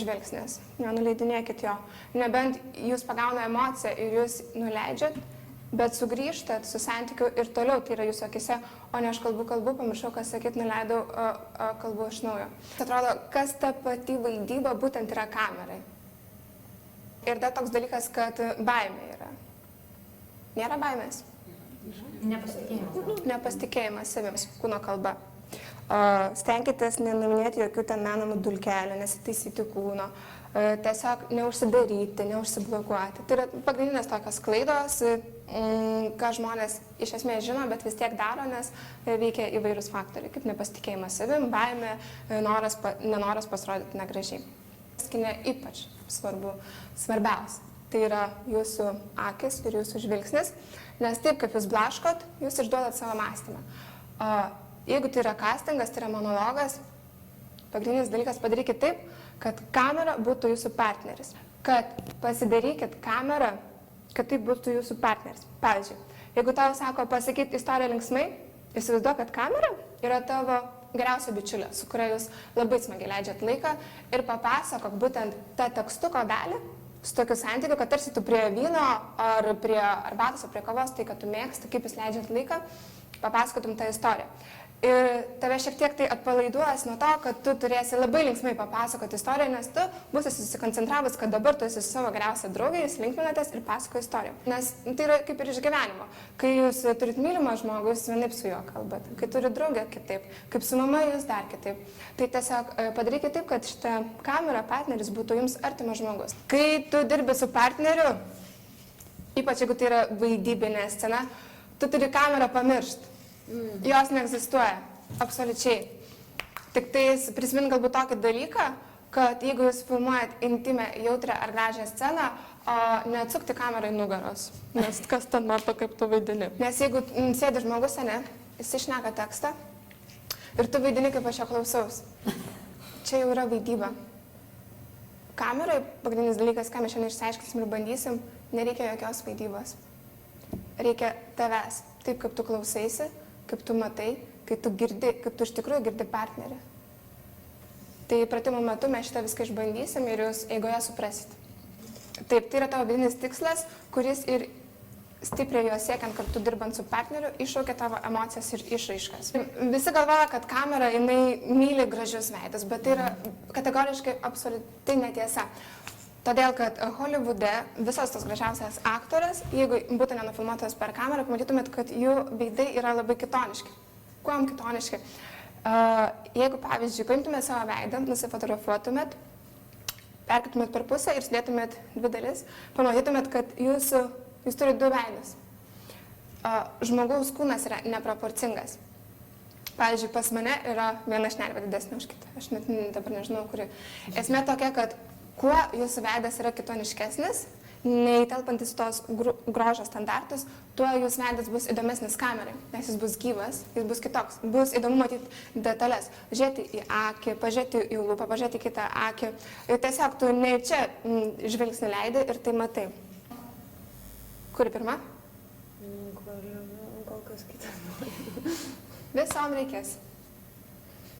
žvilgsnis, nenuleidinėkit jo. Nebent jūs pagauna emociją ir jūs nuleidžiat, bet sugrįžtat su santykiu ir toliau tai yra jūsų akise, o ne aš kalbu, pamiršau, ką sakyt, nuleidau, kalbu iš naujo. Atrodo, kas ta pati vaidyba būtent yra kamerai. Ir dar toks dalykas, kad baimė yra. Nėra baimės. Nepasitikėjimas. Nepasitikėjimas savim, kūno kalba. Stenkitės nenuminėti jokių ten menamų dulkelių, nesitaisyti kūno, tiesiog neužsidaryti, neužsiblokuoti. Tai yra pagrindinės tokios klaidos, ką žmonės iš esmės žino, bet vis tiek daro, nes veikia įvairūs faktoriai, kaip nepasitikėjimas savim, baimė, nenoras pasirodyti negražiai. Skine ypač svarbiausia. Tai yra jūsų akis ir jūsų žvilgsnis, nes taip, kaip jūs blaškot, jūs išduodat savo mąstymą. Jeigu tai yra castingas, tai yra monologas, pagrindinis dalykas padarykit taip, kad kamera būtų jūsų partneris. Kad pasidarykit kamerą, kad tai būtų jūsų partneris. Pavyzdžiui, jeigu tau sako pasakyti istoriją linksmai, įsivaizduok, kad kamera yra tavo geriausia bičiulė, su kuria jūs labai smagiai leidžiat laiką ir papasakok būtent tą tekstuko dalį su tokiu santykiu, kad tarsi tu prie vyno ar prie arbatos ar prie kavos, tai kad tu mėgsti, kaip jūs leidžiat laiką, papasakotum tą istoriją. Ir tave šiek tiek tai atpalaiduos nuo to, kad tu turėsi labai linksmai papasakoti istoriją, nes tu būsi susikoncentravus, kad dabar tu esi su savo geriausia draugė, jūs linksminatės ir pasakoji istoriją. Nes tai yra kaip ir iš gyvenimo. Kai jūs turit mylimą žmogų, jūs vienaip su juo kalbat. Kai turit draugę kitaip, kaip su mama jūs dar kitaip. Tai tiesiog padarykite taip, kad šitą kamerą partneris būtų jums artimas žmogus. Kai tu dirbi su partneriu, ypač jeigu tai yra vaidybinė scena, tu turi kamerą pamiršti. Jos neegzistuoja, absoliučiai. Tik tai prisimint galbūt tokį dalyką, kad jeigu jūs filmuojat intimę, jautrią ar gražią sceną, neatsukti kamerą į nugaros, nes kas ten mato, kaip tu vaidini. Nes jeigu sėdi žmogus, ne, jis išneka tekstą ir tu vaidini, kaip aš jo klausaus. Čia jau yra vaidyba. Kamerai, pagrindinis dalykas, ką mes šiandien išsiaiškinsim ir bandysim, nereikia jokios vaidybos. Reikia tavęs, taip kaip tu klausaisi, kaip tu matai, kaip tu iš tikrųjų girdi partnerį. Tai pratimų metu mes šitą viską išbandysim ir jūs eigoje suprasit. Taip, tai yra tavo vidinis tikslas, kuris ir stipriai jo siekiant kartu dirbant su partneriu, iššaukia tavo emocijas ir išraiškas. Visi galvoja, kad kamera, jinai myli gražius veidus, bet tai yra kategoriškai absoliuti netiesa. Todėl, kad Holivude visos tos gražiausias aktorės, jeigu būtų nenufilmuotas per kamerą, pamatytumėt, kad jų veidai yra labai kitoniški. Kuom kitoniški? Jeigu, pavyzdžiui, paimtumėt savo veidą, nusifotografuotumėt, perkitumėt per pusę ir sudėtumėt dvi dalis, pamatytumėt, kad jūs turite du veidus. Žmogaus kūnas yra neproporcingas. Pavyzdžiui, pas mane yra viena šnervė didesnė už kitą. Aš net dabar nežinau, kuri. Esmė tokia, kad kuo jūsų veidas yra kitoniškesnis, neįtelpantis tos grožio standartus, tuo jūsų veidas bus įdomesnis kamerai, nes jis bus gyvas, jis bus kitoks. Bus įdomu matyti detalės, žiūrėti į akį, pažiūrėti į lūpą, pažiūrėti į kitą akį. Ir tiesiog tu ne čia žvilgsnį leidai ir tai matai. Kuri pirma? Kol kas kita. Visom reikės.